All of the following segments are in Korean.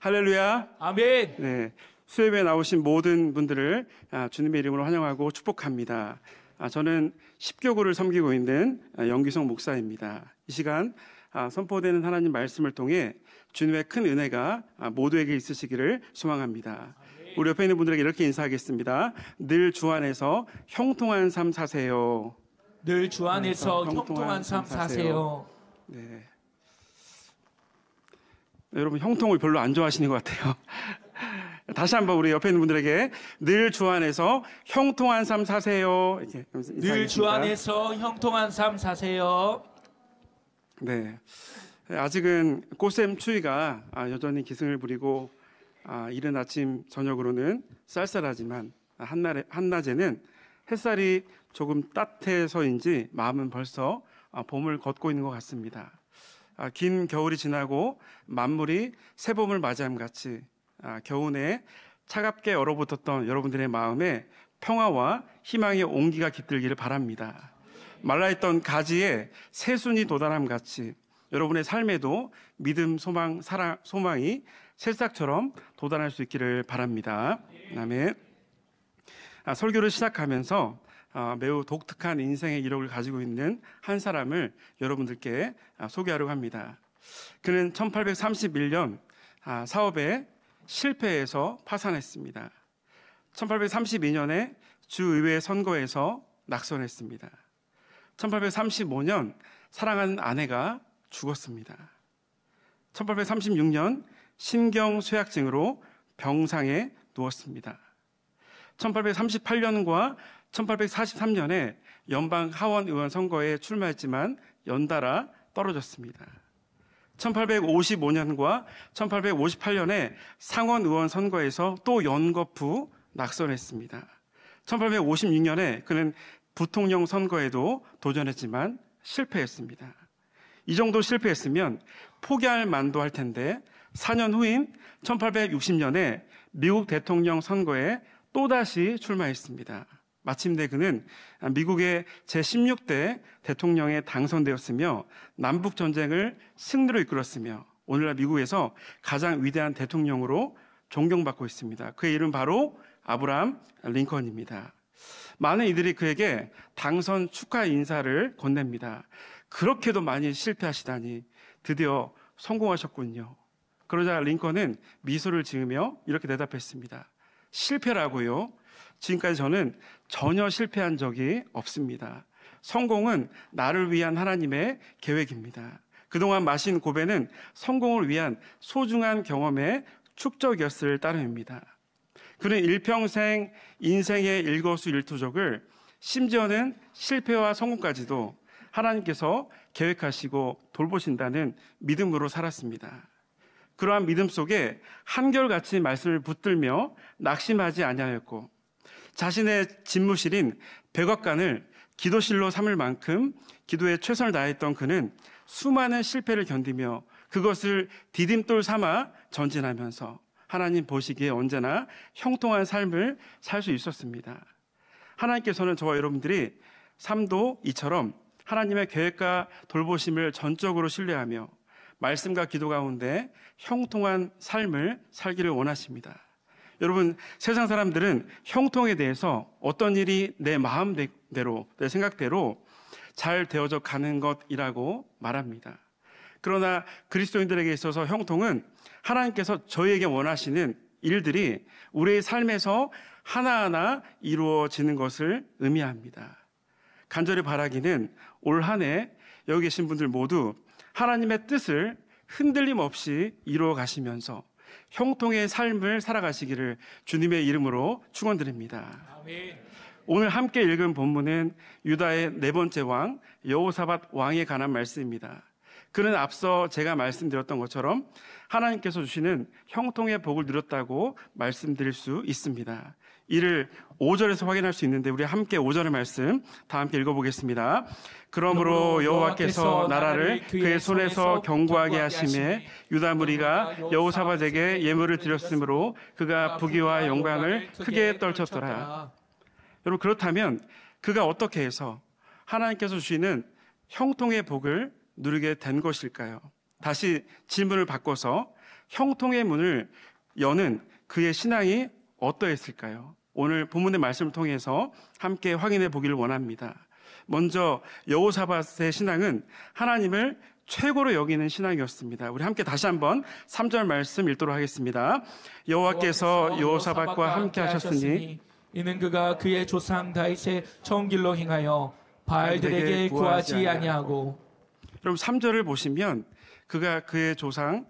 할렐루야. 아멘. 네, 수협에 나오신 모든 분들을 주님의 이름으로 환영하고 축복합니다. 저는 십교구를 섬기고 있는 영기성 목사입니다. 이 시간 선포되는 하나님 말씀을 통해 주님의 큰 은혜가 모두에게 있으시기를 소망합니다. 우리 옆에 있는 분들에게 이렇게 인사하겠습니다. 늘 주 안에서 형통한 삶 사세요. 늘 주 안에서 형통한 삶 사세요. 네. 여러분 형통을 별로 안 좋아하시는 것 같아요. 다시 한번 우리 옆에 있는 분들에게 늘 주 안에서 형통한 삶 사세요. 이렇게 늘 주 안에서 형통한 삶 사세요. 네, 아직은 꽃샘 추위가 여전히 기승을 부리고 이른 아침 저녁으로는 쌀쌀하지만 한낮에는 햇살이 조금 따뜻해서인지 마음은 벌써 봄을 걷고 있는 것 같습니다. 긴 겨울이 지나고 만물이 새봄을 맞이함 같이 겨우내 차갑게 얼어붙었던 여러분들의 마음에 평화와 희망의 온기가 깃들기를 바랍니다. 말라있던 가지에 새순이 돋아남 같이 여러분의 삶에도 믿음, 소망, 사랑, 소망이 새싹처럼 돋아날 수 있기를 바랍니다. 아멘. 설교를 시작하면서 매우 독특한 인생의 이력을 가지고 있는 한 사람을 여러분들께 소개하려고 합니다. 그는 1831년 사업에 실패해서 파산했습니다. 1832년에 주의회 선거에서 낙선했습니다. 1835년 사랑하는 아내가 죽었습니다. 1836년 신경쇠약증으로 병상에 누웠습니다. 1838년과 1843년에 연방 하원 의원 선거에 출마했지만 연달아 떨어졌습니다. 1855년과 1858년에 상원 의원 선거에서 또 연거푸 낙선했습니다. 1856년에 그는 부통령 선거에도 도전했지만 실패했습니다. 이 정도 실패했으면 포기할 만도 할 텐데 4년 후인 1860년에 미국 대통령 선거에 또다시 출마했습니다. 마침내 그는 미국의 제16대 대통령에 당선되었으며 남북전쟁을 승리로 이끌었으며 오늘날 미국에서 가장 위대한 대통령으로 존경받고 있습니다. 그의 이름 바로 아브라함 링컨입니다. 많은 이들이 그에게 당선 축하 인사를 건넵니다. 그렇게도 많이 실패하시다니 드디어 성공하셨군요. 그러자 링컨은 미소를 지으며 이렇게 대답했습니다. 실패라고요? 지금까지 저는 전혀 실패한 적이 없습니다. 성공은 나를 위한 하나님의 계획입니다. 그동안 마신 고배는 성공을 위한 소중한 경험의 축적이었을 따름입니다. 그는 일평생 인생의 일거수일투족을 심지어는 실패와 성공까지도 하나님께서 계획하시고 돌보신다는 믿음으로 살았습니다. 그러한 믿음 속에 한결같이 말씀을 붙들며 낙심하지 아니하였고 자신의 집무실인 백악관을 기도실로 삼을 만큼 기도에 최선을 다했던 그는 수많은 실패를 견디며 그것을 디딤돌 삼아 전진하면서 하나님 보시기에 언제나 형통한 삶을 살 수 있었습니다. 하나님께서는 저와 여러분들이 삶도 이처럼 하나님의 계획과 돌보심을 전적으로 신뢰하며 말씀과 기도 가운데 형통한 삶을 살기를 원하십니다. 여러분, 세상 사람들은 형통에 대해서 어떤 일이 내 마음대로, 내 생각대로 잘 되어져 가는 것이라고 말합니다. 그러나 그리스도인들에게 있어서 형통은 하나님께서 저희에게 원하시는 일들이 우리의 삶에서 하나하나 이루어지는 것을 의미합니다. 간절히 바라기는 올 한 해 여기 계신 분들 모두 하나님의 뜻을 흔들림 없이 이루어 가시면서 형통의 삶을 살아가시기를 주님의 이름으로 축원드립니다. 아멘. 오늘 함께 읽은 본문은 유다의 네 번째 왕 여호사밧 왕에 관한 말씀입니다. 그는 앞서 제가 말씀드렸던 것처럼 하나님께서 주시는 형통의 복을 누렸다고 말씀드릴 수 있습니다. 이를 5절에서 확인할 수 있는데 우리 함께 5절의 말씀 다 함께 읽어보겠습니다. 그러므로 여호와께서 나라를 그의 손에서 견고하게 하심에 유다 무리가 여호사밧에게 예물을 드렸으므로 그가 부귀와 영광을 크게 떨쳤더라. 여러분, 그렇다면 그가 어떻게 해서 하나님께서 주시는 형통의 복을 누리게 된 것일까요? 다시 질문을 바꿔서 형통의 문을 여는 그의 신앙이 어떠했을까요? 오늘 본문의 말씀을 통해서 함께 확인해 보기를 원합니다. 먼저 여호사밧의 신앙은 하나님을 최고로 여기는 신앙이었습니다. 우리 함께 다시 한번 3절 말씀 읽도록 하겠습니다. 여호와께서 여호사밧과 함께 하셨으니 이는 그가 그의 조상 다윗의 처음 길로 행하여 바알들에게 구하지 아니하고. 여러분 3절을 보시면 그가 그의 조상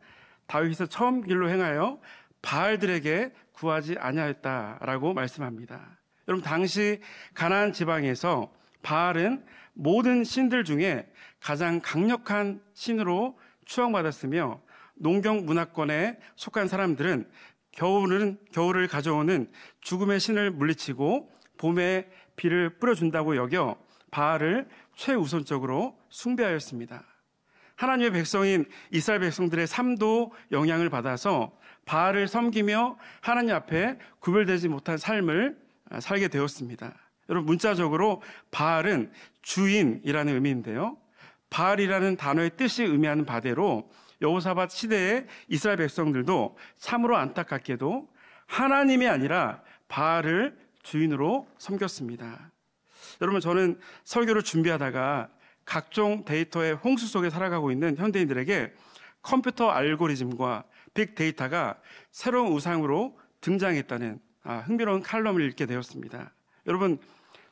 다윗의 처음 길로 행하여 바알들에게 구하지 아니하였다라고 말씀합니다. 여러분 당시 가나안 지방에서 바알은 모든 신들 중에 가장 강력한 신으로 추앙받았으며 농경 문화권에 속한 사람들은 겨울을 가져오는 죽음의 신을 물리치고 봄에 비를 뿌려준다고 여겨 바알을 최우선적으로 숭배하였습니다. 하나님의 백성인 이스라엘 백성들의 삶도 영향을 받아서 바알을 섬기며 하나님 앞에 구별되지 못한 삶을 살게 되었습니다. 여러분 문자적으로 바알은 주인이라는 의미인데요. 바알이라는 단어의 뜻이 의미하는 바대로 여호사밧 시대의 이스라엘 백성들도 참으로 안타깝게도 하나님이 아니라 바알을 주인으로 섬겼습니다. 여러분 저는 설교를 준비하다가 각종 데이터의 홍수 속에 살아가고 있는 현대인들에게 컴퓨터 알고리즘과 빅데이터가 새로운 우상으로 등장했다는 흥미로운 칼럼을 읽게 되었습니다. 여러분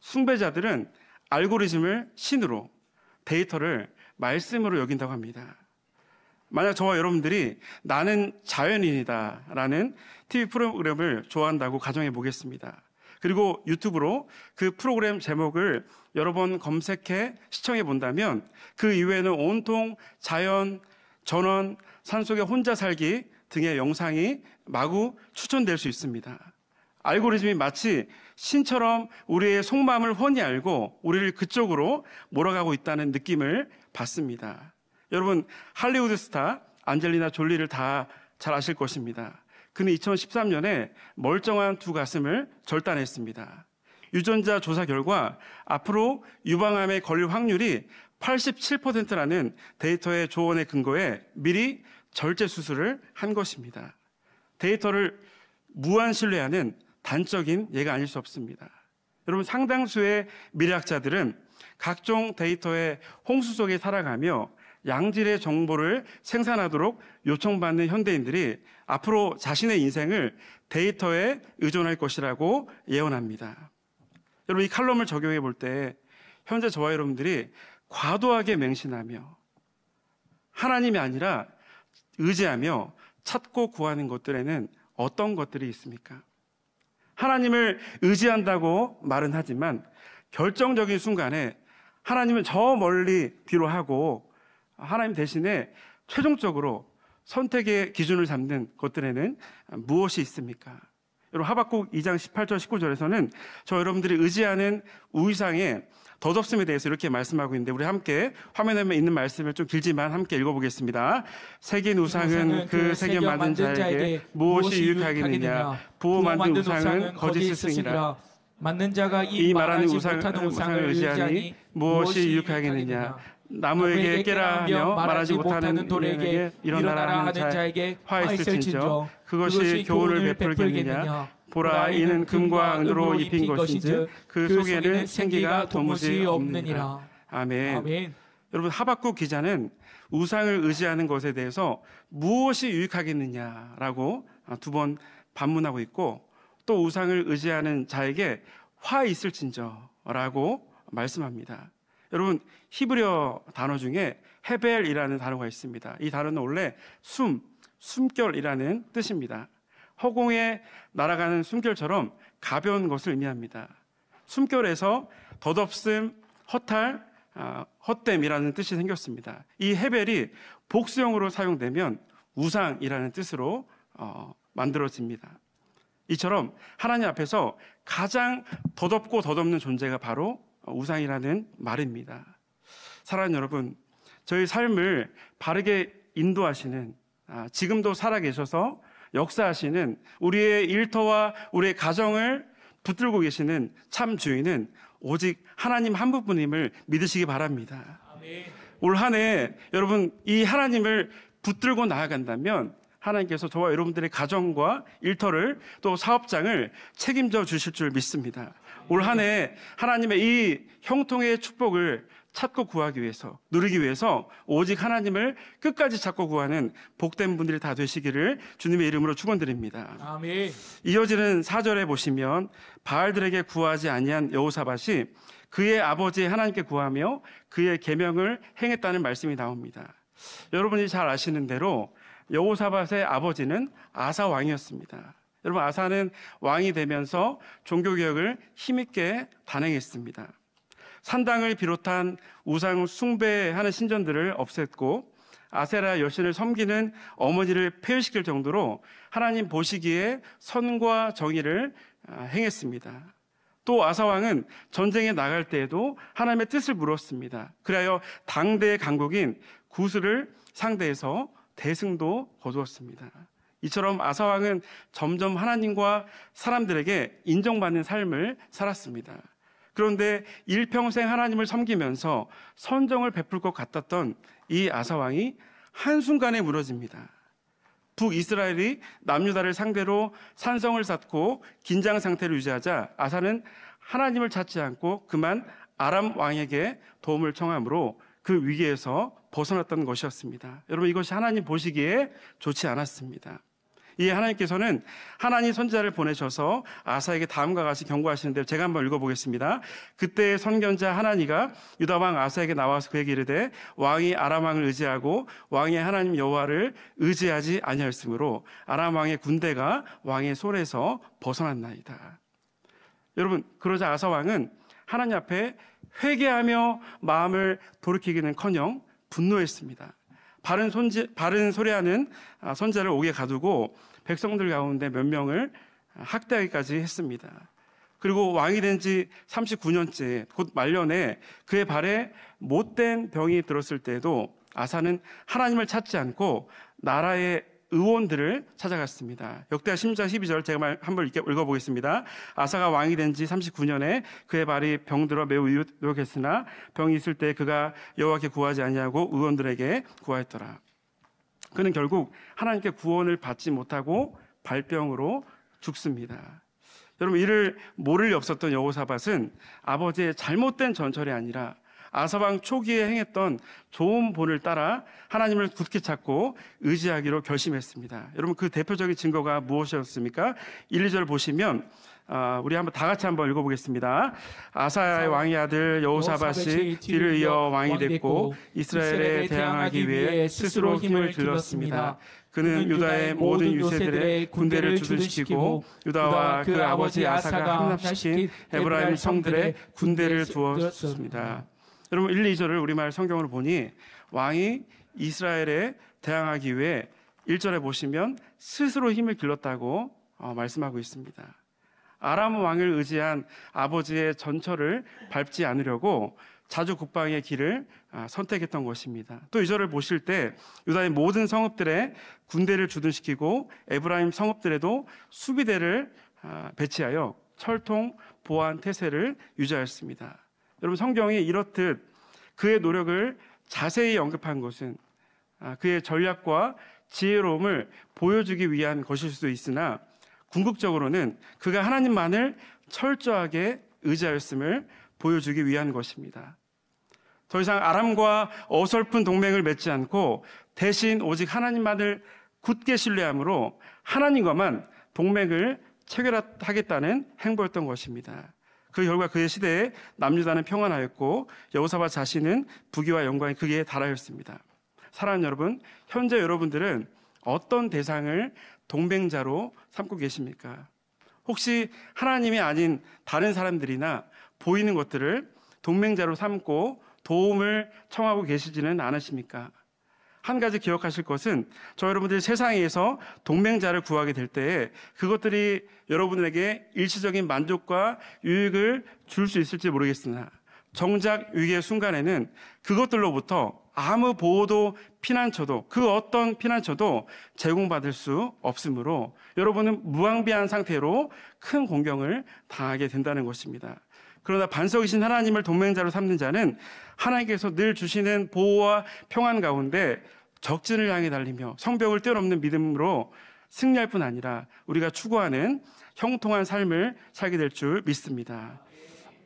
숭배자들은 알고리즘을 신으로, 데이터를 말씀으로 여긴다고 합니다. 만약 저와 여러분들이 나는 자연인이다 라는 TV 프로그램을 좋아한다고 가정해 보겠습니다. 그리고 유튜브로 그 프로그램 제목을 여러 번 검색해 시청해 본다면 그 이후에는 온통 자연, 전원, 산속에 혼자 살기 등의 영상이 마구 추천될 수 있습니다. 알고리즘이 마치 신처럼 우리의 속마음을 훤히 알고 우리를 그쪽으로 몰아가고 있다는 느낌을 받습니다. 여러분 할리우드 스타 안젤리나 졸리를 다 잘 아실 것입니다. 그는 2013년에 멀쩡한 두 가슴을 절단했습니다. 유전자 조사 결과 앞으로 유방암에 걸릴 확률이 87%라는 데이터의 조언에 근거해 미리 절제 수술을 한 것입니다. 데이터를 무한 신뢰하는 단적인 예가 아닐 수 없습니다. 여러분 상당수의 미래학자들은 각종 데이터의 홍수 속에 살아가며 양질의 정보를 생산하도록 요청받는 현대인들이 앞으로 자신의 인생을 데이터에 의존할 것이라고 예언합니다. 여러분 이 칼럼을 적용해 볼 때 현재 저와 여러분들이 과도하게 맹신하며 하나님이 아니라 의지하며 찾고 구하는 것들에는 어떤 것들이 있습니까? 하나님을 의지한다고 말은 하지만 결정적인 순간에 하나님은 저 멀리 뒤로 하고 하나님 대신에 최종적으로 선택의 기준을 잡는 것들에는 무엇이 있습니까? 여러분 하박국 2장 18절 19절에서는 저 여러분들이 의지하는 우상의 덧없음에 대해서 이렇게 말씀하고 있는데 우리 함께 화면에 있는 말씀을 좀 길지만 함께 읽어보겠습니다. 새긴 우상은 그 새겨 만든 자에게 무엇이 유익하겠느냐? 부어 만든 우상은 거짓 스승이라. 만든 자가 이 말하는 못하는 우상을 의지하니 무엇이 유익하겠느냐? 나무에게 깨라 하며 말하지 못하는 돌에게 일어나라 하는 자에게 화 있을진저 그것이 교훈을 베풀겠느냐? 보라 이는 금과 은으로 입힌 것인지 그 속에는 생기가 도무지 없느니라. 아멘. 여러분 하박국 기자는 우상을 의지하는 것에 대해서 무엇이 유익하겠느냐라고 두 번 반문하고 있고 또 우상을 의지하는 자에게 화 있을진저라고 말씀합니다. 여러분 히브리어 단어 중에 헤벨이라는 단어가 있습니다. 이 단어는 원래 숨결이라는 뜻입니다. 허공에 날아가는 숨결처럼 가벼운 것을 의미합니다. 숨결에서 덧없음, 허탈, 헛됨이라는 뜻이 생겼습니다. 이 헤벨이 복수형으로 사용되면 우상이라는 뜻으로 만들어집니다. 이처럼 하나님 앞에서 가장 덧없고 덧없는 존재가 바로 우상이라는 말입니다. 사랑하는 여러분, 저희 삶을 바르게 인도하시는 지금도 살아계셔서 역사하시는 우리의 일터와 우리의 가정을 붙들고 계시는 참 주인은 오직 하나님 한 분뿐임을 믿으시기 바랍니다. 올 한 해 여러분 이 하나님을 붙들고 나아간다면 하나님께서 저와 여러분들의 가정과 일터를 또 사업장을 책임져 주실 줄 믿습니다. 올 한 해 하나님의 이 형통의 축복을 찾고 구하기 위해서, 누리기 위해서 오직 하나님을 끝까지 찾고 구하는 복된 분들이 다 되시기를 주님의 이름으로 축원드립니다. 아멘. 이어지는 4절에 보시면 바알들에게 구하지 아니한 여호사밧이 그의 아버지 하나님께 구하며 그의 계명을 행했다는 말씀이 나옵니다. 여러분이 잘 아시는 대로 여호사밧의 아버지는 아사 왕이었습니다. 여러분, 아사는 왕이 되면서 종교개혁을 힘있게 단행했습니다. 산당을 비롯한 우상 숭배하는 신전들을 없앴고 아세라 여신을 섬기는 어머니를 폐위시킬 정도로 하나님 보시기에 선과 정의를 행했습니다. 또 아사왕은 전쟁에 나갈 때에도 하나님의 뜻을 물었습니다. 그리하여 당대의 강국인 구스를 상대해서 대승도 거두었습니다. 이처럼 아사왕은 점점 하나님과 사람들에게 인정받는 삶을 살았습니다. 그런데 일평생 하나님을 섬기면서 선정을 베풀 것 같았던 이 아사왕이 한순간에 무너집니다. 북이스라엘이 남유다를 상대로 산성을 쌓고 긴장 상태를 유지하자 아사는 하나님을 찾지 않고 그만 아람 왕에게 도움을 청함으로 그 위기에서 벗어났던 것이었습니다. 여러분, 이것이 하나님 보시기에 좋지 않았습니다. 이에 하나님께서는 하나님 선지자를 보내셔서 아사에게 다음과 같이 경고하시는데 제가 한번 읽어보겠습니다. 그때 선견자 하나니가 유다왕 아사에게 나와서 그에게 이르되 왕이 아람 왕을 의지하고 왕의 하나님 여호와를 의지하지 아니하였으므로 아람 왕의 군대가 왕의 손에서 벗어났나이다. 여러분, 그러자 아사 왕은 하나님 앞에 회개하며 마음을 돌이키기는커녕 분노했습니다. 바른 소리하는 선지자를 옥에 가두고 백성들 가운데 몇 명을 학대하기까지 했습니다. 그리고 왕이 된 지 39년째 곧 말년에 그의 발에 못된 병이 들었을 때에도 아사는 하나님을 찾지 않고 나라의 의원들을 찾아갔습니다. 역대하 10장 12절 제가 한번 읽어보겠습니다. 아사가 왕이 된 지 39년에 그의 발이 병들어 매우 유혹했으나 병이 있을 때 그가 여호와께 구하지 아니하고 의원들에게 구하였더라. 그는 결국 하나님께 구원을 받지 못하고 발병으로 죽습니다. 여러분, 이를 모를 리 없었던 여호사밧은 아버지의 잘못된 전철이 아니라 아사왕 초기에 행했던 좋은 본을 따라 하나님을 굳게 찾고 의지하기로 결심했습니다. 여러분, 그 대표적인 증거가 무엇이었습니까? 1, 2절 보시면 우리 다 같이 한번 읽어보겠습니다. 아사야의 왕의 아들 여호사밧이 뒤를 이어 왕이 됐고 이스라엘에 대항하기 위해 스스로 힘을 길렀습니다. 그는 유다의 모든 유세들의 군대를 주둔시키고 유다와 그 아버지 아사가 함락시킨 에브라임 성들의 군대를 두었습니다. 여러분, 1, 2절을 우리말 성경으로 보니 왕이 이스라엘에 대항하기 위해 1절에 보시면 스스로 힘을 길렀다고 말씀하고 있습니다. 아람 왕을 의지한 아버지의 전철을 밟지 않으려고 자주 국방의 길을 선택했던 것입니다. 또 2절을 보실 때 유다의 모든 성읍들에 군대를 주둔시키고 에브라임 성읍들에도 수비대를 배치하여 철통, 보안, 태세를 유지하였습니다. 여러분, 성경이 이렇듯 그의 노력을 자세히 언급한 것은 그의 전략과 지혜로움을 보여주기 위한 것일 수도 있으나 궁극적으로는 그가 하나님만을 철저하게 의지하였음을 보여주기 위한 것입니다. 더 이상 아람과 어설픈 동맹을 맺지 않고 대신 오직 하나님만을 굳게 신뢰함으로 하나님과만 동맹을 체결하겠다는 행보였던 것입니다. 그 결과 그의 시대에 남유다는 평안하였고 여호사밧 자신은 부귀와 영광이 극에 달하였습니다. 사랑하는 여러분, 현재 여러분들은 어떤 대상을 동맹자로 삼고 계십니까? 혹시 하나님이 아닌 다른 사람들이나 보이는 것들을 동맹자로 삼고 도움을 청하고 계시지는 않으십니까? 한 가지 기억하실 것은 저 여러분들이 세상에서 동맹자를 구하게 될 때에 그것들이 여러분에게 일시적인 만족과 유익을 줄 수 있을지 모르겠으나 정작 위기의 순간에는 그것들로부터 아무 보호도 피난처도 그 어떤 피난처도 제공받을 수 없으므로 여러분은 무방비한 상태로 큰 공경을 당하게 된다는 것입니다. 그러나 반석이신 하나님을 동맹자로 삼는 자는 하나님께서 늘 주시는 보호와 평안 가운데 적진을 향해 달리며 성벽을 뛰어넘는 믿음으로 승리할 뿐 아니라 우리가 추구하는 형통한 삶을 살게 될 줄 믿습니다.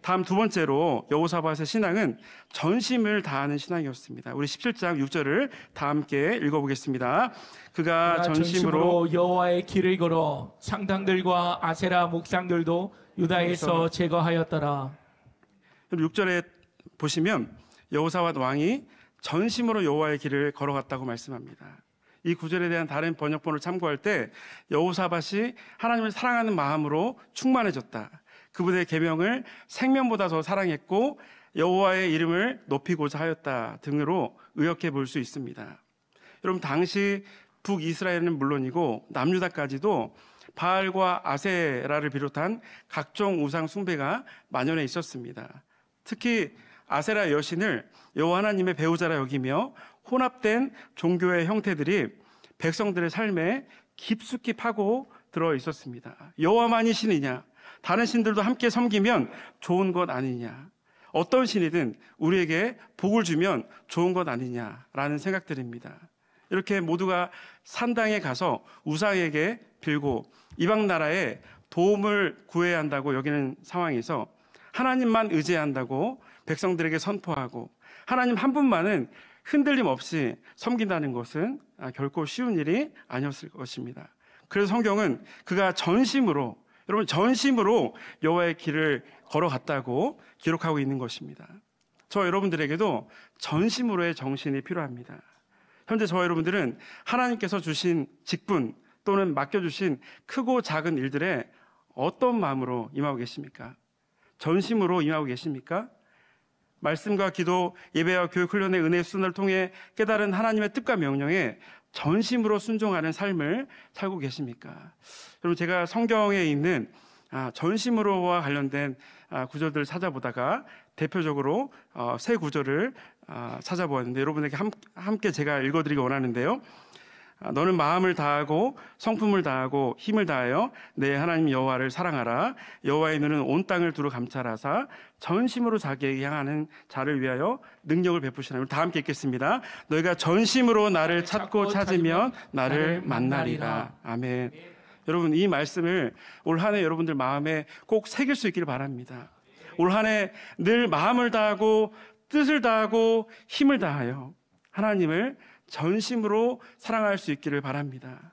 다음 두 번째로 여호사밧의 신앙은 전심을 다하는 신앙이었습니다. 우리 17장 6절을 다 함께 읽어보겠습니다. 그가 전심으로 여호와의 길을 걸어 상당들과 아세라 목상들도 유다에서 제거하였더라. 6절에 보시면 여호사밧 왕이 전심으로 여호와의 길을 걸어갔다고 말씀합니다. 이 구절에 대한 다른 번역본을 참고할 때 여호사밧이 하나님을 사랑하는 마음으로 충만해졌다. 그분의 계명을 생명보다 더 사랑했고 여호와의 이름을 높이고자 하였다 등으로 의역해 볼 수 있습니다. 여러분, 당시 북이스라엘은 물론이고 남유다까지도 바알과 아세라를 비롯한 각종 우상 숭배가 만연해 있었습니다. 특히 아세라 여신을 여호와 하나님의 배우자라 여기며 혼합된 종교의 형태들이 백성들의 삶에 깊숙이 파고 들어 있었습니다. 여호와만이 신이냐? 다른 신들도 함께 섬기면 좋은 것 아니냐? 어떤 신이든 우리에게 복을 주면 좋은 것 아니냐라는 생각들입니다. 이렇게 모두가 산당에 가서 우상에게 빌고 이방 나라에 도움을 구해야 한다고 여기는 상황에서 하나님만 의지해야 한다고 백성들에게 선포하고 하나님 한 분만은 흔들림 없이 섬긴다는 것은 결코 쉬운 일이 아니었을 것입니다. 그래서 성경은 그가 전심으로, 여러분, 전심으로 여호와의 길을 걸어갔다고 기록하고 있는 것입니다. 저 여러분들에게도 전심으로의 정신이 필요합니다. 현재 저 여러분들은 하나님께서 주신 직분 또는 맡겨주신 크고 작은 일들에 어떤 마음으로 임하고 계십니까? 전심으로 임하고 계십니까? 말씀과 기도, 예배와 교육 훈련의 은혜의 수단을 통해 깨달은 하나님의 뜻과 명령에 전심으로 순종하는 삶을 살고 계십니까? 여러분, 제가 성경에 있는 전심으로와 관련된 구절들을 찾아보다가 대표적으로 세 구절을 찾아보았는데 여러분에게 함께 제가 읽어드리기 원하는데요. 너는 마음을 다하고 성품을 다하고 힘을 다하여 내 하나님 여호와를 사랑하라. 여호와의 눈은 온 땅을 두루 감찰하사 전심으로 자기에게 향하는 자를 위하여 능력을 베푸시나니. 다 함께 읽겠습니다. 너희가 전심으로 나를 찾고 찾으면 나를 만나리라. 아멘. 여러분, 이 말씀을 올 한 해 여러분들 마음에 꼭 새길 수 있기를 바랍니다. 올 한 해 늘 마음을 다하고 뜻을 다하고 힘을 다하여 하나님을 전심으로 사랑할 수 있기를 바랍니다.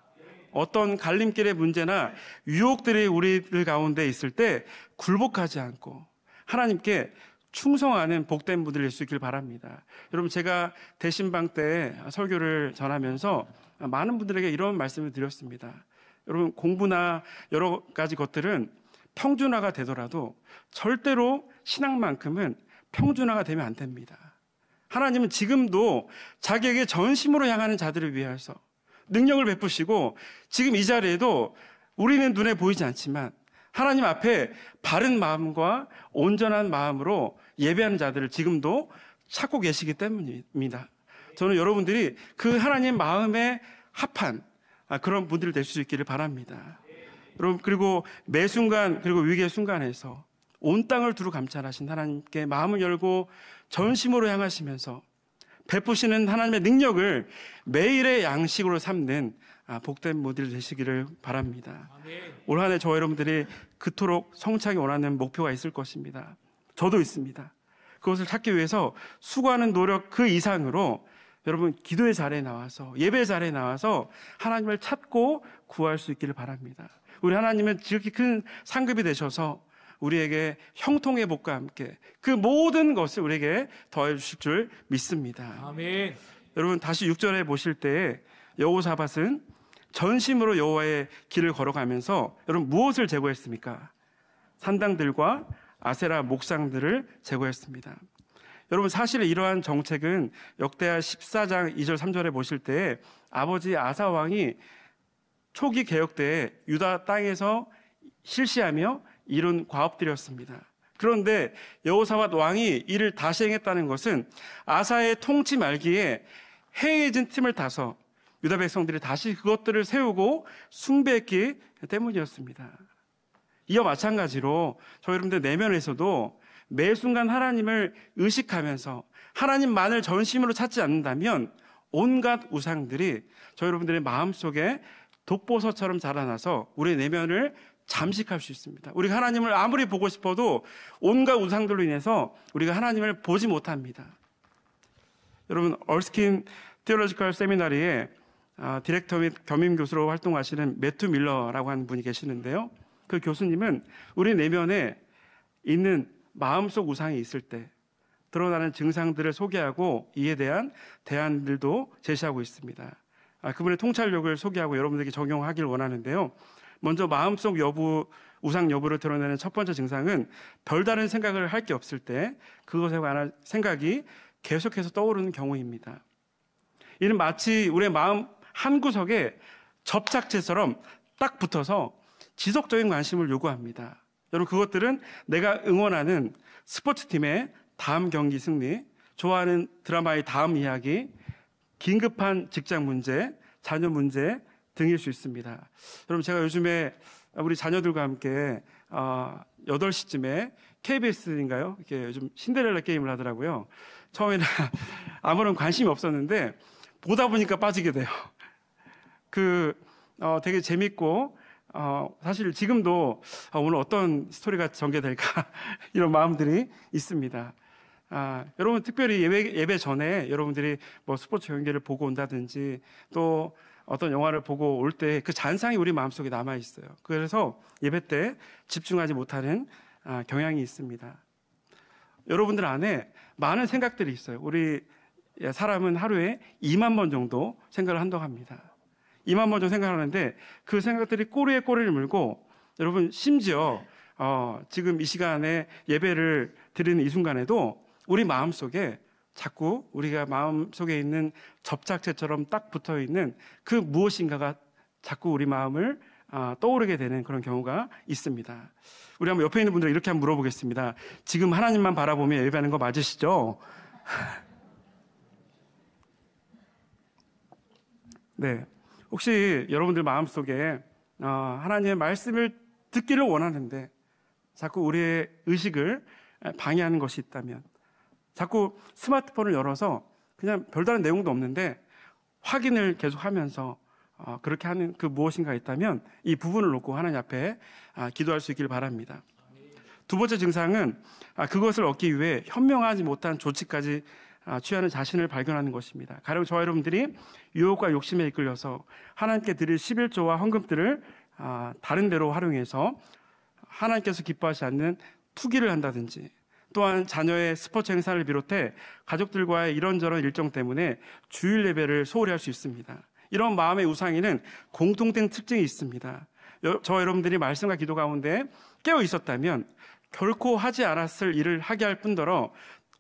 어떤 갈림길의 문제나 유혹들이 우리들 가운데 있을 때 굴복하지 않고 하나님께 충성하는 복된 분들이 될 수 있기를 바랍니다. 여러분, 제가 대신방 때 설교를 전하면서 많은 분들에게 이런 말씀을 드렸습니다. 여러분, 공부나 여러 가지 것들은 평준화가 되더라도 절대로 신앙만큼은 평준화가 되면 안 됩니다. 하나님은 지금도 자기에게 전심으로 향하는 자들을 위해서 능력을 베푸시고 지금 이 자리에도 우리는 눈에 보이지 않지만 하나님 앞에 바른 마음과 온전한 마음으로 예배하는 자들을 지금도 찾고 계시기 때문입니다. 저는 여러분들이 그 하나님 마음에 합한 그런 분들이 될 수 있기를 바랍니다. 여러분, 그리고 매 순간 그리고 위기의 순간에서 온 땅을 두루 감찰하신 하나님께 마음을 열고 전심으로 향하시면서 베푸시는 하나님의 능력을 매일의 양식으로 삼는 복된 모델 되시기를 바랍니다. 올 한 해 저 여러분들이 그토록 성취하기 원하는 목표가 있을 것입니다. 저도 있습니다. 그것을 찾기 위해서 수고하는 노력 그 이상으로 여러분, 기도의 자리에 나와서 예배의 자리에 나와서 하나님을 찾고 구할 수 있기를 바랍니다. 우리 하나님은 지극히 큰 상급이 되셔서 우리에게 형통의 복과 함께 그 모든 것을 우리에게 더해 주실 줄 믿습니다. 아멘. 여러분, 다시 6절에 보실 때 여호사밧은 전심으로 여호와의 길을 걸어가면서 여러분 무엇을 제거했습니까? 산당들과 아세라 목상들을 제거했습니다. 여러분, 사실 이러한 정책은 역대하 14장 2절 3절에 보실 때 아버지 아사 왕이 초기 개혁 때 유다 땅에서 실시하며 이룬 과업들이었습니다. 그런데 여호사밧 왕이 이를 다시 행했다는 것은 아사의 통치 말기에 해이해진 틈을 타서 유다 백성들이 다시 그것들을 세우고 숭배했기 때문이었습니다. 이와 마찬가지로 저희 여러분들 내면에서도 매 순간 하나님을 의식하면서 하나님만을 전심으로 찾지 않는다면 온갖 우상들이 저 여러분들의 마음속에 독보서처럼 자라나서 우리의 내면을 잠식할 수 있습니다. 우리가 하나님을 아무리 보고 싶어도 온갖 우상들로 인해서 우리가 하나님을 보지 못합니다. 여러분, 얼스킨 테올로지컬 세미나리에 디렉터 및 겸임 교수로 활동하시는 매튜 밀러라고 하는 분이 계시는데요. 그 교수님은 우리 내면에 있는 마음속 우상이 있을 때 드러나는 증상들을 소개하고 이에 대한 대안들도 제시하고 있습니다. 그분의 통찰력을 소개하고 여러분들에게 적용하길 원하는데요. 먼저 마음속 우상 여부를 드러내는 첫 번째 증상은 별다른 생각을 할 게 없을 때 그것에 관한 생각이 계속해서 떠오르는 경우입니다. 이는 마치 우리의 마음 한구석에 접착제처럼 딱 붙어서 지속적인 관심을 요구합니다. 여러분, 그것들은 내가 응원하는 스포츠팀의 다음 경기 승리, 좋아하는 드라마의 다음 이야기, 긴급한 직장 문제, 자녀 문제 등일 수 있습니다. 여러분, 제가 요즘에 우리 자녀들과 함께 8시쯤에 KBS인가요? 이렇게 요즘 신데렐라 게임을 하더라고요. 처음에는 아무런 관심이 없었는데 보다 보니까 빠지게 돼요. 되게 재밌고 사실 지금도 오늘 어떤 스토리가 전개될까 이런 마음들이 있습니다. 여러분, 특별히 예배 전에 여러분들이 뭐 스포츠 경기를 보고 온다든지 또 어떤 영화를 보고 올 때 그 잔상이 우리 마음속에 남아 있어요. 그래서 예배 때 집중하지 못하는 경향이 있습니다. 여러분들 안에 많은 생각들이 있어요. 우리 사람은 하루에 2만 번 정도 생각을 한다고 합니다. 2만 번 정도 생각하는데 그 생각들이 꼬리에 꼬리를 물고 여러분, 심지어 지금 이 시간에 예배를 드리는 이 순간에도 우리 마음속에 자꾸 우리가 마음속에 있는 접착제처럼 딱 붙어있는 그 무엇인가가 자꾸 우리 마음을 떠오르게 되는 그런 경우가 있습니다. 우리 한번 옆에 있는 분들 이렇게 한번 물어보겠습니다. 지금 하나님만 바라보며 예배하는 거 맞으시죠? 네. 혹시 여러분들 마음속에 하나님의 말씀을 듣기를 원하는데 자꾸 우리의 의식을 방해하는 것이 있다면, 자꾸 스마트폰을 열어서 그냥 별다른 내용도 없는데 확인을 계속하면서 그렇게 하는 그 무엇인가 있다면 이 부분을 놓고 하나님 앞에 기도할 수 있길 바랍니다. 두 번째 증상은 그것을 얻기 위해 현명하지 못한 조치까지 취하는 자신을 발견하는 것입니다. 가령 저와 여러분들이 유혹과 욕심에 이끌려서 하나님께 드릴 11조와 헌금들을 다른 데로 활용해서 하나님께서 기뻐하지 않는 투기를 한다든지, 또한 자녀의 스포츠 행사를 비롯해 가족들과의 이런저런 일정 때문에 주일 예배를 소홀히 할 수 있습니다. 이런 마음의 우상에는 공통된 특징이 있습니다. 저와 여러분들이 말씀과 기도 가운데 깨어 있었다면 결코 하지 않았을 일을 하게 할 뿐더러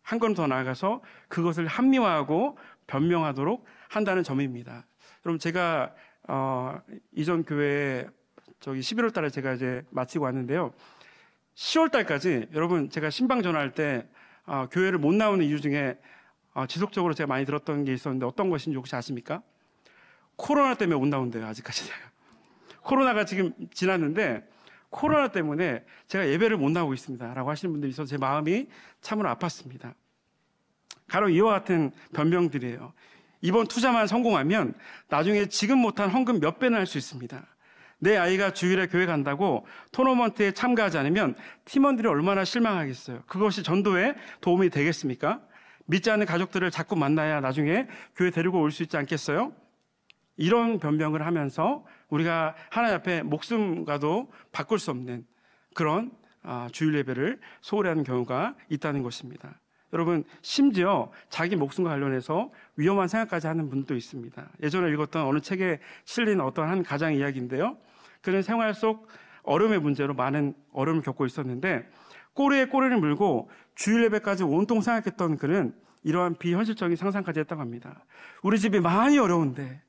한 걸음 더 나아가서 그것을 합리화하고 변명하도록 한다는 점입니다. 여러분, 제가 이전 교회에 11월 달에 제가 이제 마치고 왔는데요. 10월 달까지 여러분, 제가 신방 전화할 때 교회를 못 나오는 이유 중에 지속적으로 제가 많이 들었던 게 있었는데 어떤 것인지 혹시 아십니까? 코로나 때문에 못 나온대요. 아직까지. 코로나가 지금 지났는데 코로나 때문에 제가 예배를 못 나오고 있습니다 라고 하시는 분들이 있어서 제 마음이 참으로 아팠습니다. 가령 이와 같은 변명들이에요. 이번 투자만 성공하면 나중에 지금 못한 헌금 몇 배는 할 수 있습니다. 내 아이가 주일에 교회 간다고 토너먼트에 참가하지 않으면 팀원들이 얼마나 실망하겠어요. 그것이 전도에 도움이 되겠습니까? 믿지 않는 가족들을 자꾸 만나야 나중에 교회 데리고 올 수 있지 않겠어요? 이런 변명을 하면서 우리가 하나님 앞에 목숨과도 바꿀 수 없는 그런 주일 예배를 소홀히 하는 경우가 있다는 것입니다. 여러분, 심지어 자기 목숨과 관련해서 위험한 생각까지 하는 분도 있습니다. 예전에 읽었던 어느 책에 실린 어떤 한 가장 이야기인데요. 그는 생활 속 어려움의 문제로 많은 어려움을 겪고 있었는데 꼬리에 꼬리를 물고 주일 예배까지 온통 생각했던 그는 이러한 비현실적인 상상까지 했다고 합니다. 우리 집이 많이 어려운데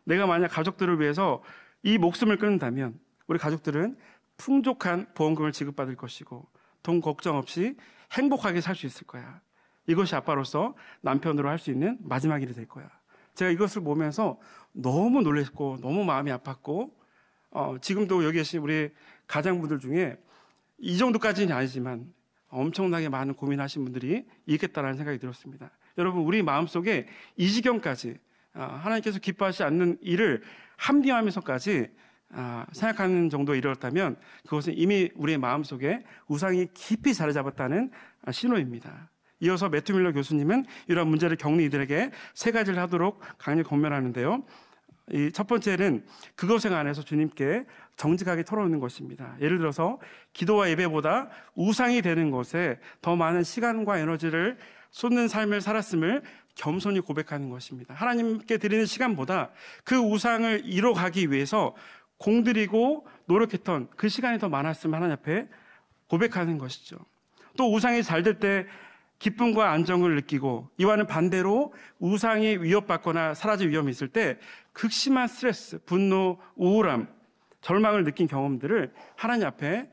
내가 만약 가족들을 위해서 이 목숨을 끊는다면 우리 가족들은 풍족한 보험금을 지급받을 것이고 돈 걱정 없이 행복하게 살 수 있을 거야. 이것이 아빠로서 남편으로 할 수 있는 마지막 일이 될 거야. 제가 이것을 보면서 너무 놀랐고 너무 마음이 아팠고 지금도 여기 계신 우리 가장분들 중에 이 정도까지는 아니지만 엄청나게 많은 고민하신 분들이 있겠다라는 생각이 들었습니다. 여러분, 우리 마음속에 이 지경까지 하나님께서 기뻐하지 않는 일을 합리화하면서까지 생각하는 정도에 이르렀다면 그것은 이미 우리의 마음속에 우상이 깊이 자리 잡았다는 신호입니다. 이어서 매튜 밀러 교수님은 이러한 문제를 겪는 이들에게 세 가지를 하도록 강력히 권면하는데요. 이 첫 번째는 그것에 관해서 주님께 정직하게 털어놓는 것입니다. 예를 들어서 기도와 예배보다 우상이 되는 것에 더 많은 시간과 에너지를 쏟는 삶을 살았음을 겸손히 고백하는 것입니다. 하나님께 드리는 시간보다 그 우상을 이뤄가기 위해서 공들이고 노력했던 그 시간이 더 많았음을 하나님 앞에 고백하는 것이죠. 또 우상이 잘 될 때 기쁨과 안정을 느끼고, 이와는 반대로 우상이 위협받거나 사라질 위험이 있을 때 극심한 스트레스, 분노, 우울함, 절망을 느낀 경험들을 하나님 앞에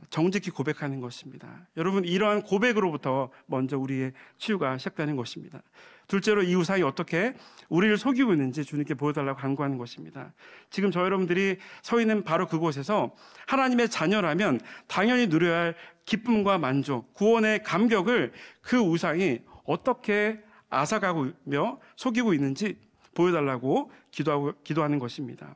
정직히 고백하는 것입니다. 여러분, 이러한 고백으로부터 먼저 우리의 치유가 시작되는 것입니다. 둘째로 이 우상이 어떻게 우리를 속이고 있는지 주님께 보여달라고 간구하는 것입니다. 지금 저 여러분들이 서 있는 바로 그곳에서 하나님의 자녀라면 당연히 누려야 할 기쁨과 만족, 구원의 감격을 그 우상이 어떻게 앗아가고며 속이고 있는지 보여달라고 기도하는 것입니다.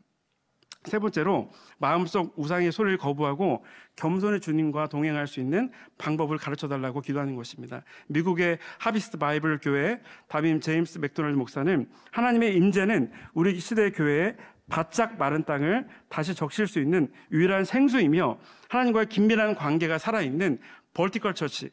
세 번째로 마음속 우상의 소리를 거부하고 겸손히 주님과 동행할 수 있는 방법을 가르쳐달라고 기도하는 것입니다. 미국의 하비스트 바이블 교회 담임 제임스 맥도널드 목사는 하나님의 임재는 우리 시대의 교회에 바짝 마른 땅을 다시 적실 수 있는 유일한 생수이며 하나님과의 긴밀한 관계가 살아있는 벌티컬 처치,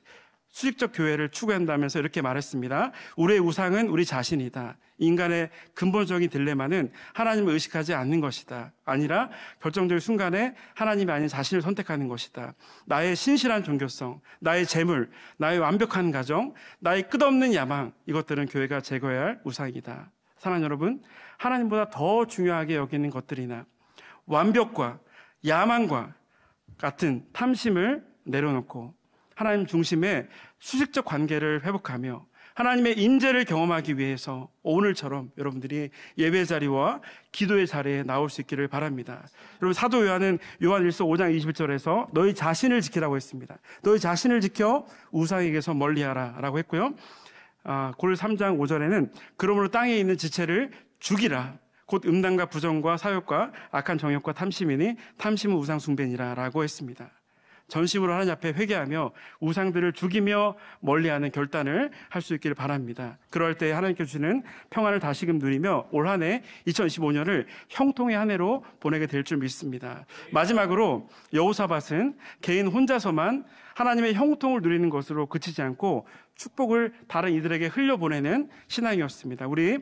수직적 교회를 추구한다면서 이렇게 말했습니다. 우리의 우상은 우리 자신이다. 인간의 근본적인 딜레마는 하나님을 의식하지 않는 것이다. 아니라 결정적인 순간에 하나님이 아닌 자신을 선택하는 것이다. 나의 신실한 종교성, 나의 재물, 나의 완벽한 가정, 나의 끝없는 야망, 이것들은 교회가 제거해야 할 우상이다. 사랑하는 여러분, 하나님보다 더 중요하게 여기는 것들이나 완벽과 야망과 같은 탐심을 내려놓고 하나님 중심의 수직적 관계를 회복하며 하나님의 인재를 경험하기 위해서 오늘처럼 여러분들이 예배 자리와 기도의 자리에 나올 수 있기를 바랍니다. 여러분, 사도 요한은 요한 1서 5장 21절에서 너희 자신을 지키라고 했습니다. 너희 자신을 지켜 우상에게서 멀리하라 라고 했고요. 골 3장 5절에는 그러므로 땅에 있는 지체를 죽이라. 곧 음란과 부정과 사욕과 악한 정욕과 탐심이니 탐심은 우상 숭배니라 라고 했습니다. 전심으로 하나님 앞에 회개하며 우상들을 죽이며 멀리하는 결단을 할 수 있기를 바랍니다. 그럴 때 하나님께 주시는 평안을 다시금 누리며 올 한 해 2025년을 형통의 한 해로 보내게 될 줄 믿습니다. 마지막으로 여호사밧은 개인 혼자서만 하나님의 형통을 누리는 것으로 그치지 않고 축복을 다른 이들에게 흘려보내는 신앙이었습니다. 우리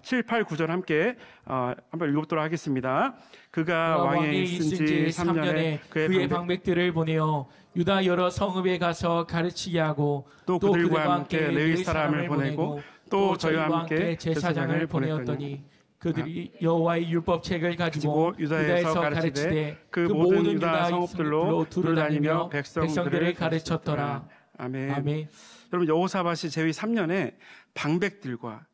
7, 8, 9절 함께 한번 읽어보도록 하겠습니다. 그가 왕에 있은 지 3년에 그의 방백들을 보내어 유다 여러 성읍에 가서 가르치게 하고 또 그들과 함께 레위 사람을 보내고 또 저희와 함께 제사장을 보냈더니 그들이 여호와의 율법책을 가지고 유다에서 가르치되 그 모든 유다 성읍들로 두루다니며 백성들을 가르쳤더라. 아멘. 아멘. 여러분, 여호사밧이 제위 3년에 방백들과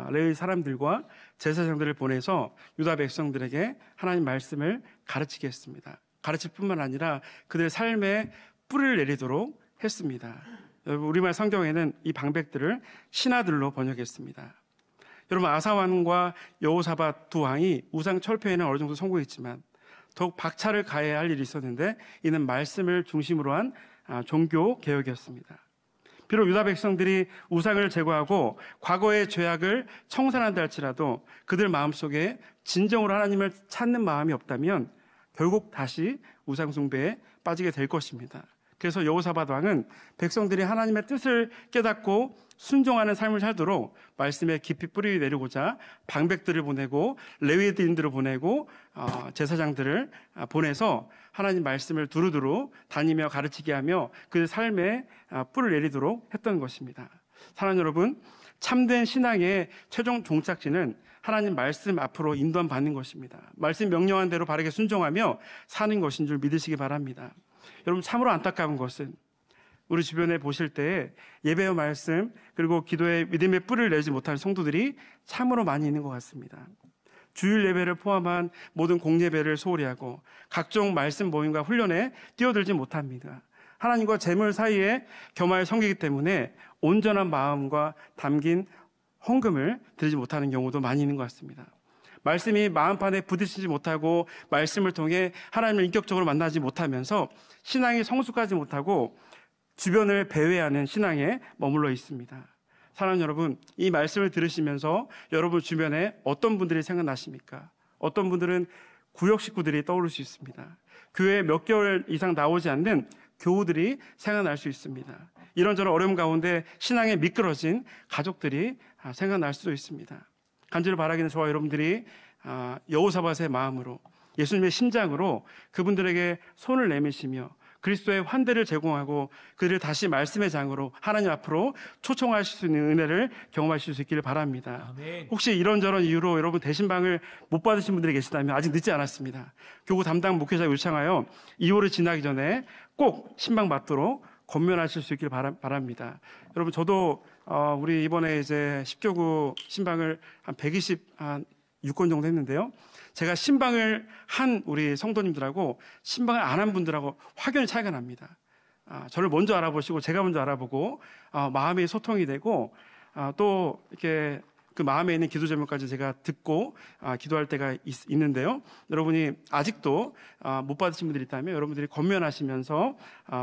레위 사람들과 제사장들을 보내서 유다 백성들에게 하나님 말씀을 가르치게 했습니다. 가르칠 뿐만 아니라 그들의 삶에 뿌리를 내리도록 했습니다. 여러분, 우리말 성경에는 이 방백들을 신하들로 번역했습니다. 여러분, 아사왕과 여호사밧 두 왕이 우상 철폐에는 어느 정도 성공했지만 더욱 박차를 가해야 할 일이 있었는데 이는 말씀을 중심으로 한 종교 개혁이었습니다. 비록 유다 백성들이 우상을 제거하고 과거의 죄악을 청산한다 할지라도 그들 마음속에 진정으로 하나님을 찾는 마음이 없다면 결국 다시 우상 숭배에 빠지게 될 것입니다. 그래서 여호사밧 왕은 백성들이 하나님의 뜻을 깨닫고 순종하는 삶을 살도록 말씀에 깊이 뿌리 내리고자 방백들을 보내고 레위인들을 보내고 제사장들을 보내서 하나님 말씀을 두루두루 다니며 가르치게 하며 그 삶에 뿔을 내리도록 했던 것입니다. 사랑하는 여러분, 참된 신앙의 최종 종착지는 하나님 말씀 앞으로 인도함 받는 것입니다. 말씀 명령한 대로 바르게 순종하며 사는 것인 줄 믿으시기 바랍니다. 여러분, 참으로 안타까운 것은 우리 주변에 보실 때 예배의 말씀 그리고 기도에 믿음의 뿔을 내지 못하는 성도들이 참으로 많이 있는 것 같습니다. 주일 예배를 포함한 모든 공예배를 소홀히 하고 각종 말씀 모임과 훈련에 뛰어들지 못합니다. 하나님과 재물 사이에 겸하여 섬기기 때문에 온전한 마음과 담긴 헌금을 드리지 못하는 경우도 많이 있는 것 같습니다. 말씀이 마음판에 부딪히지 못하고 말씀을 통해 하나님을 인격적으로 만나지 못하면서 신앙이 성숙하지 못하고 주변을 배회하는 신앙에 머물러 있습니다. 사랑하는 여러분, 이 말씀을 들으시면서 여러분 주변에 어떤 분들이 생각나십니까? 어떤 분들은 구역 식구들이 떠오를 수 있습니다. 교회에 몇 개월 이상 나오지 않는 교우들이 생각날 수 있습니다. 이런저런 어려움 가운데 신앙에 미끄러진 가족들이 생각날 수도 있습니다. 간절히 바라기는 저와 여러분들이 여호사밧의 마음으로 예수님의 심장으로 그분들에게 손을 내미시며 그리스도의 환대를 제공하고 그들을 다시 말씀의 장으로 하나님 앞으로 초청하실 수 있는 은혜를 경험하실 수 있기를 바랍니다. 아멘. 혹시 이런저런 이유로 여러분 대신방을 못 받으신 분들이 계시다면 아직 늦지 않았습니다. 교구 담당 목회자가 요청하여 2월을 지나기 전에 꼭 신방 받도록 권면하실 수 있기를 바랍니다. 여러분 저도 우리 이번에 이제 10교구 신방을 한 126건 정도 했는데요. 제가 신방을 한 우리 성도님들하고 신방을 안 한 분들하고 확연히 차이가 납니다. 저를 먼저 알아보시고 제가 먼저 알아보고 마음의 소통이 되고 또 이렇게 그 마음에 있는 기도 제목까지 제가 듣고 기도할 때가 있는데요. 여러분이 아직도 못 받으신 분들이 있다면 여러분들이 권면하시면서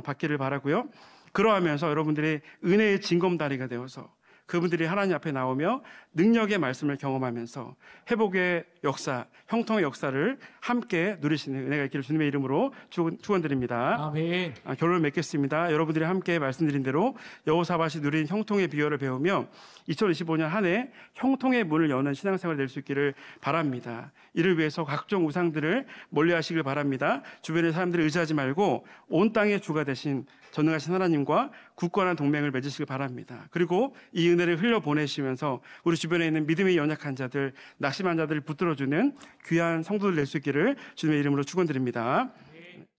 받기를 바라고요. 그러하면서 여러분들이 은혜의 징검다리가 되어서 그분들이 하나님 앞에 나오며 능력의 말씀을 경험하면서 회복의 역사, 형통의 역사를 함께 누리시는 은혜가 있기를 주님의 이름으로 축원드립니다. 아멘. 결론을 맺겠습니다. 여러분들이 함께 말씀드린 대로 여호사밧이 누린 형통의 비결을 배우며 2025년 한 해 형통의 문을 여는 신앙생활이 될 수 있기를 바랍니다. 이를 위해서 각종 우상들을 멀리하시길 바랍니다. 주변의 사람들을 의지하지 말고 온 땅의 주가 되신 전능하신 하나님과 굳건한 동맹을 맺으시길 바랍니다. 그리고 이 은혜를 흘려보내시면서 우리 주변에 있는 믿음이 연약한 자들, 낙심한 자들을 붙들어주는 귀한 성도들 될 수 있기를 주님의 이름으로 축원드립니다.